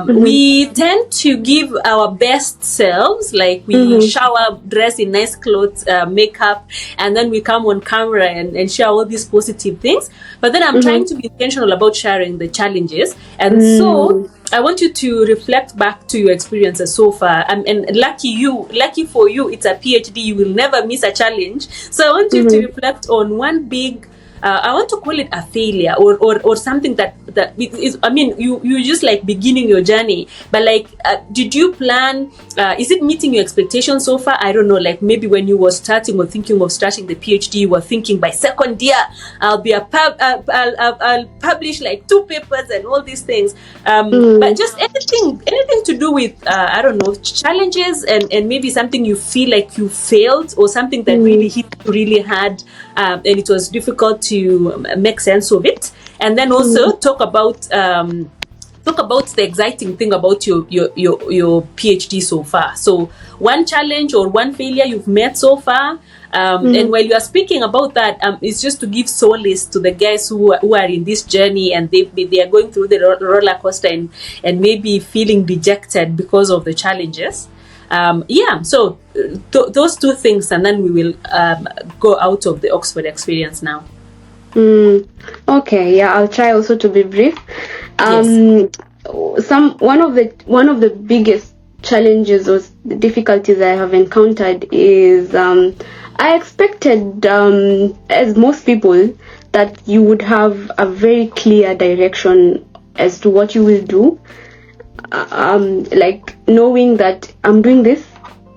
A: we tend to give our best selves, like we shower, dress in nice clothes, makeup, and then we come on camera and share all these positive things. But then I'm trying to be intentional about sharing the challenges. And so I want you to reflect back to your experiences so far. And lucky for you, it's a PhD. You will never miss a challenge. So I want you to reflect on one big, I want to call it a failure or something that is, I mean, you just like beginning your journey, but like, did you plan, is it meeting your expectations so far? I don't know, like maybe when you were starting or thinking of starting the PhD, you were thinking by second year, I'll publish like 2 papers and all these things. But just anything to do with, I don't know, challenges and maybe something you feel like you failed or something that really hit you really hard, and it was difficult to make sense of it. And then also talk about the exciting thing about your PhD so far. So one challenge or one failure you've met so far. And while you are speaking about that, it's just to give solace to the guys who are in this journey and they are going through the roller coaster and maybe feeling dejected because of the challenges. So those 2 things, and then we will go out of the Oxford experience now.
B: Okay, yeah, I'll try also to be brief. Yes. One of the biggest challenges or the difficulties I have encountered is I expected, as most people, that you would have a very clear direction as to what you will do, like knowing that I'm doing this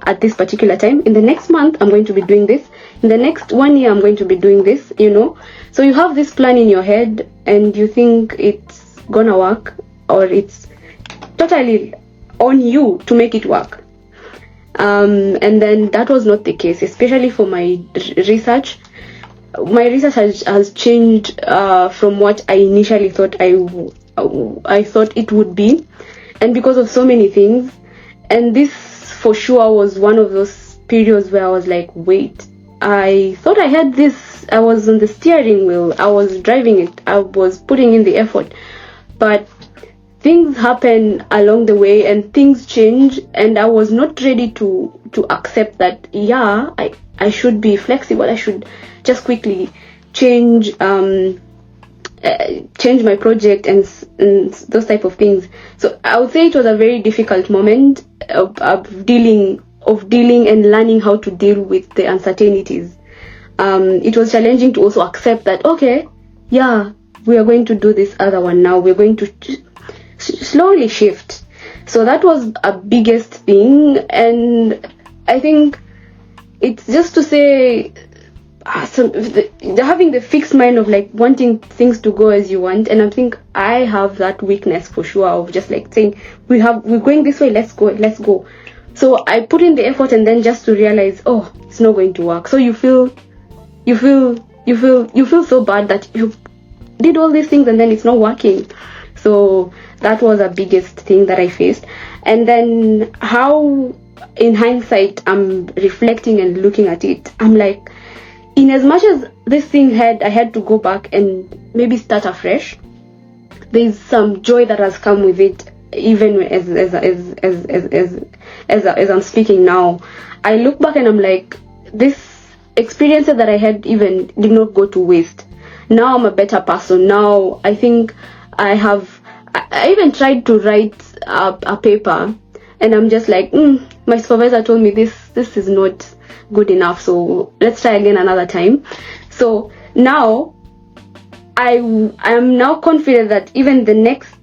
B: at this particular time. In the next month, I'm going to be doing this. In the next 1 year, I'm going to be doing this, So you have this plan in your head and you think it's gonna work, or it's totally on you to make it work. And then that was not the case, especially for my research. My research has changed from what I initially thought I thought it would be, and because of so many things. And this for sure was one of those periods where I was like, wait, I thought I had this, I was on the steering wheel, I was driving it, I was putting in the effort, but things happen along the way and things change, and I was not ready to accept that, I should be flexible, I should just quickly change my project and those type of things. So I would say it was a very difficult moment of dealing and learning how to deal with the uncertainties. It was challenging to also accept that, okay, we are going to do this other one now. We're going to slowly shift. So that was a biggest thing, and I think it's just to say, having the fixed mind of like wanting things to go as you want, and I think I have that weakness for sure of just like saying we're going this way, let's go. So I put in the effort, and then just to realize, oh, it's not going to work. So you feel so bad that you did all these things and then it's not working. So that was the biggest thing that I faced. And then how, in hindsight, I'm reflecting and looking at it, I'm like, in as much as this thing I had to go back and maybe start afresh, there's some joy that has come with it. Even as I'm speaking now, I look back and I'm like, this experiences that I had even did not go to waste. Now I'm a better person. Now I think I even tried to write a paper, and I'm just like, my supervisor told me this is not good enough, so let's try again another time. So now I am now confident that even the next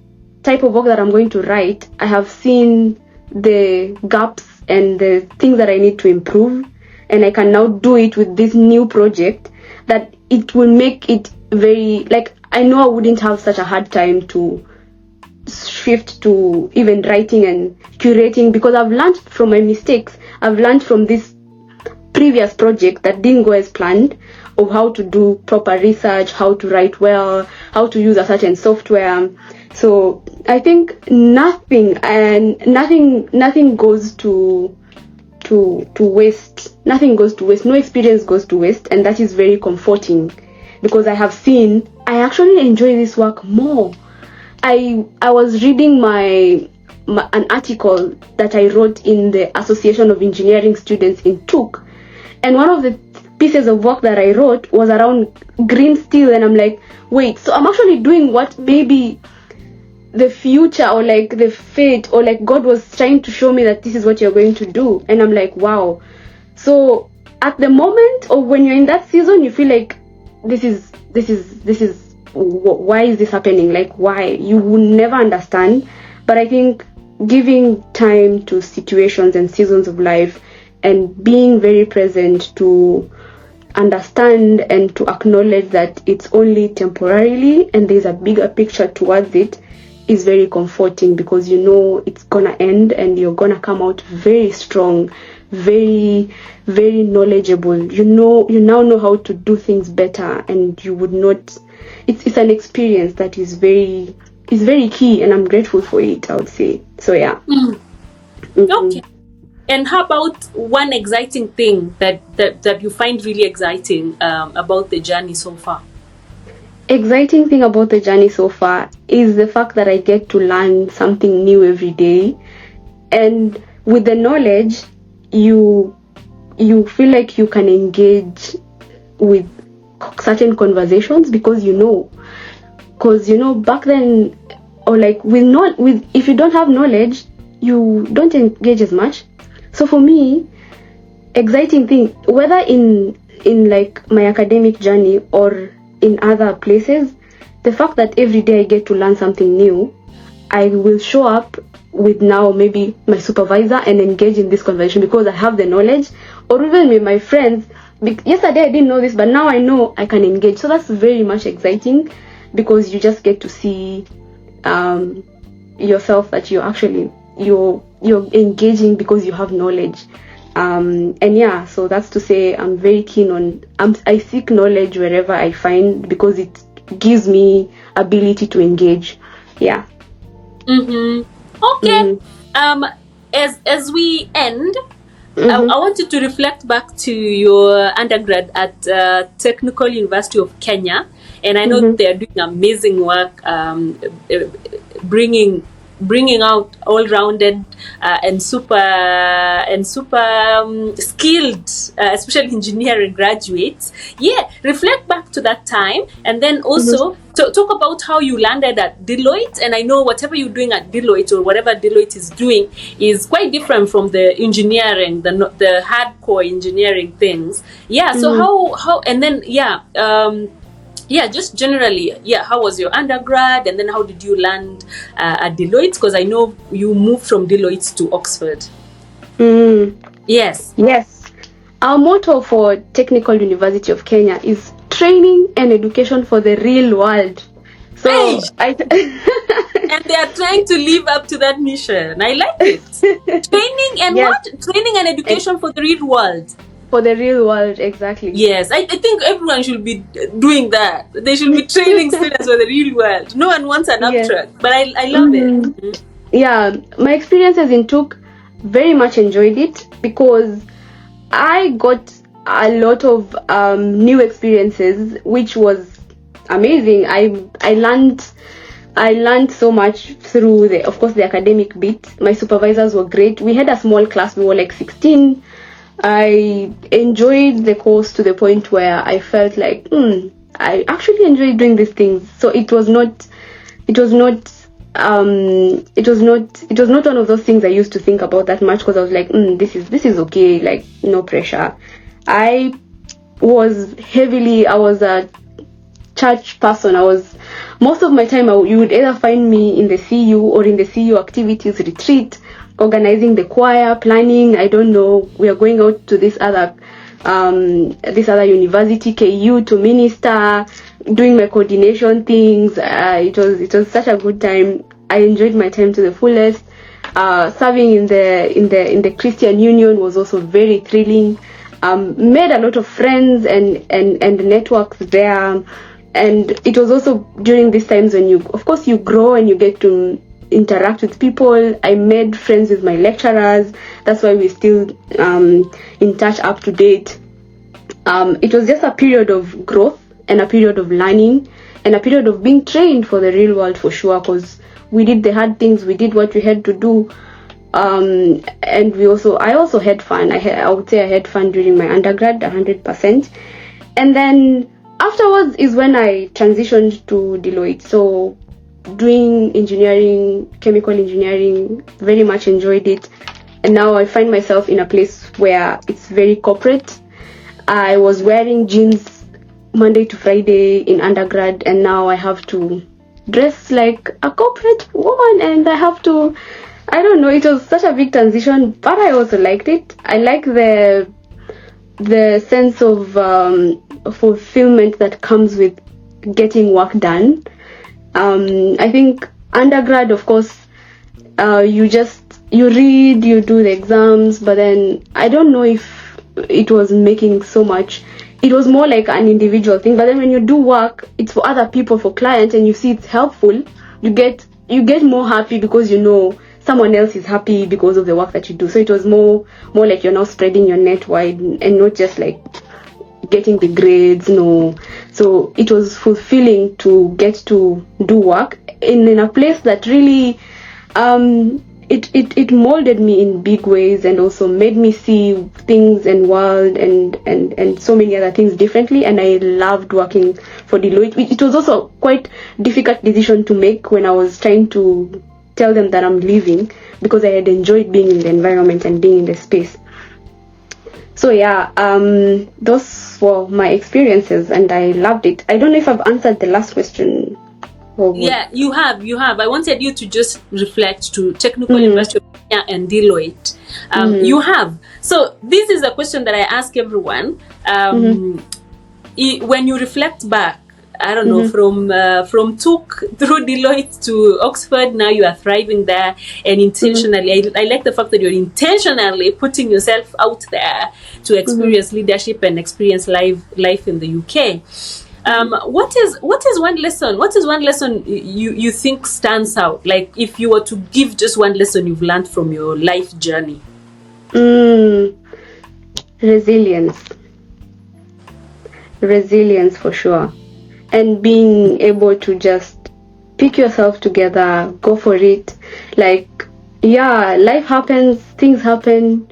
B: type of work that I'm going to write, I have seen the gaps and the things that I need to improve, and I can now do it with this new project, that it will make it very, like, I know I wouldn't have such a hard time to shift to even writing and curating, because I've learned from my mistakes. I've learned from this previous project that didn't go as planned, of how to do proper research, how to write well, how to use a certain software. So I think nothing goes to waste. Nothing goes to waste. No experience goes to waste, and that is very comforting, because I have seen I actually enjoy this work more. I was reading an article that I wrote in the Association of Engineering Students in TUK, and one of the pieces of work that I wrote was around green steel, and I'm like, wait, so I'm actually doing what maybe the future, or like the fate, or like God was trying to show me that this is what you're going to do. And I'm like, wow. So at the moment, or when you're in that season, you feel like this is why is this happening? Like, why? You will never understand. But I think giving time to situations and seasons of life, and being very present to understand and to acknowledge that it's only temporarily and there's a bigger picture towards it, is very comforting, because you know it's gonna end and you're gonna come out very strong, very, very knowledgeable. You now know how to do things better, and you would not. It's an experience that is very key, and I'm grateful for it, I would say. So yeah.
A: Okay. And how about one exciting thing that you find really exciting about the journey so far?
B: Exciting thing about the journey so far is the fact that I get to learn something new every day, and with the knowledge, you feel like you can engage with certain conversations, because back then, or like if you don't have knowledge, you don't engage as much. So for me, exciting thing, whether in like my academic journey or in other places, the fact that every day I get to learn something new, I will show up with now maybe my supervisor and engage in this conversation because I have the knowledge, or even with my friends. Yesterday I didn't know this, but now I know I can engage. So that's very much exciting, because you just get to see yourself that you're engaging because you have knowledge. And yeah, so that's to say I'm very keen on, I seek knowledge wherever I find, because it gives me ability to engage. Yeah.
A: Okay. As we end, I want you to reflect back to your undergrad at Technical University of Kenya, and I know they're doing amazing work, bringing out all-rounded and super skilled, especially engineering graduates. Yeah, reflect back to that time, and then also talk about how you landed at Deloitte. And I know whatever you're doing at Deloitte, or whatever Deloitte is doing, is quite different from the engineering, the hardcore engineering things. Yeah. So how and then Yeah, just generally, yeah, how was your undergrad, and then how did you land at Deloitte? Because I know you moved from Deloitte to Oxford. Yes.
B: Yes. Our motto for Technical University of Kenya is training and education for the real world. So
A: Hey! And they are trying to live up to that mission. I like it. Training and
B: Yes.
A: what? Training and education for the real world.
B: For the real world, exactly.
A: Yes, I think everyone should be doing that. They should be training students for the real world. No one wants an abstract, but I love it.
B: Yeah, my experiences in TUK, very much enjoyed it because I got a lot of new experiences, which was amazing. I learned so much through the academic bit. My supervisors were great. We had a small class. We were like 16. I enjoyed the course to the point where I felt like I actually enjoyed doing these things. So it was not one of those things I used to think about that much, because I was like, this is okay, like no pressure. I was a church person. Most of my time you would either find me in the CU or in the CU activities retreat, organizing the choir, planning, I don't know, we are going out to this other university, KU, to minister, doing my coordination things. It was such a good time. I enjoyed my time to the fullest. Serving in the Christian Union was also very thrilling. Made a lot of friends and networks there. And it was also during these times when you grow and you get to interact with people. I made friends with my lecturers. That's why we're still in touch, up to date. It was just a period of growth and a period of learning and a period of being trained for the real world, for sure, because we did the hard things, we did what we had to do. And I also had fun. I would say I had fun during my undergrad, 100%. And then afterwards is when I transitioned to Deloitte. So doing engineering, chemical engineering, very much enjoyed it. And now I find myself in a place where it's very corporate. I was wearing jeans Monday to Friday in undergrad, and now I have to dress like a corporate woman, and I have to, I don't know, it was such a big transition, but I also liked it. I like the sense of fulfillment that comes with getting work done. I think undergrad, of course, you read, you do the exams, but then I don't know if it was making so much. It was more like an individual thing, but then when you do work, it's for other people, for clients, and you see it's helpful, you get more happy because you know someone else is happy because of the work that you do. So it was more like you're now spreading your net wide and not just like getting the grades. No, so it was fulfilling to get to do work in a place that really it molded me in big ways, and also made me see things and world and so many other things differently. And I loved working for Deloitte. It was also quite difficult decision to make when I was trying to tell them that I'm leaving, because I had enjoyed being in the environment and being in the space. So yeah, those were my experiences and I loved it. I don't know if I've answered the last question.
A: Yeah, you have. I wanted you to just reflect to Technical University of Kenya and Deloitte. You have. So this is a question that I ask everyone. When you reflect back, I don't know, from TUK through Deloitte to Oxford, now you are thriving there, and intentionally, I like the fact that you're intentionally putting yourself out there to experience leadership and experience life in the UK. What is one lesson? What is one lesson you think stands out? Like if you were to give just one lesson you've learned from your life journey.
B: Resilience for sure. And being able to just pick yourself together, go for it. Like, yeah, life happens, things happen,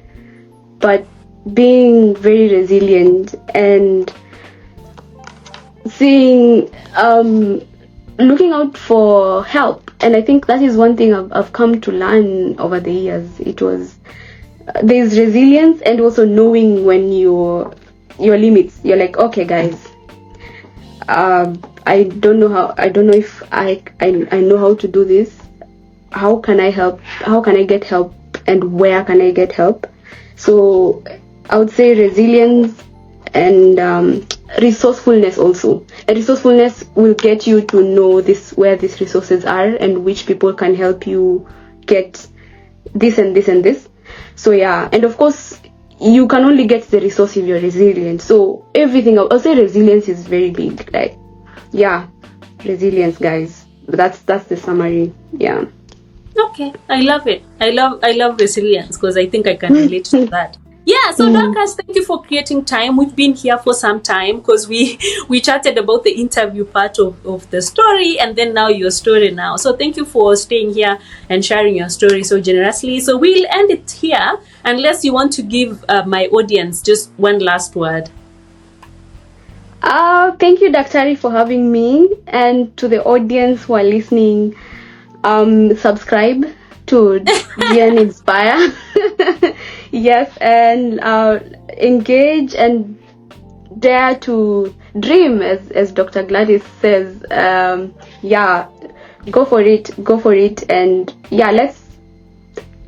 B: but being very resilient and seeing, looking out for help. And I think that is one thing I've come to learn over the years. There's resilience, and also knowing when your limits. You're like, okay guys, I don't know if I know how to do this. How can I help? How can I get help? And where can I get help? So I would say resilience and resourcefulness also. And resourcefulness will get you to know where these resources are and which people can help you get this and this and this. So yeah, and of course you can only get the resource if you're resilient. So everything, I'll say resilience is very big. Like, yeah, resilience, guys. That's the summary. Yeah.
A: Okay, I love it. I love resilience because I think I can relate to that. Yeah, so Dorcas, thank you for creating time. We've been here for some time because we chatted about the interview part of the story and then now your story now. So thank you for staying here and sharing your story so generously. So we'll end it here unless you want to give my audience just one last word.
B: Thank you, Daktari, for having me, and to the audience who are listening, subscribe to GN Inspire. Yes, and engage and dare to dream, as Dr. Gladys says. Yeah, go for it, and yeah, let's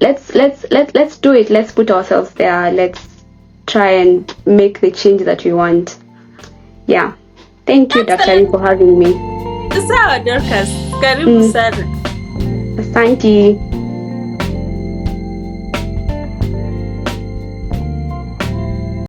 B: do it. Let's put ourselves there. Let's try and make the change that we want. Yeah, thank you, Daktari, for having me.
A: Sawa Dorcas, karibu sana.
B: Asante.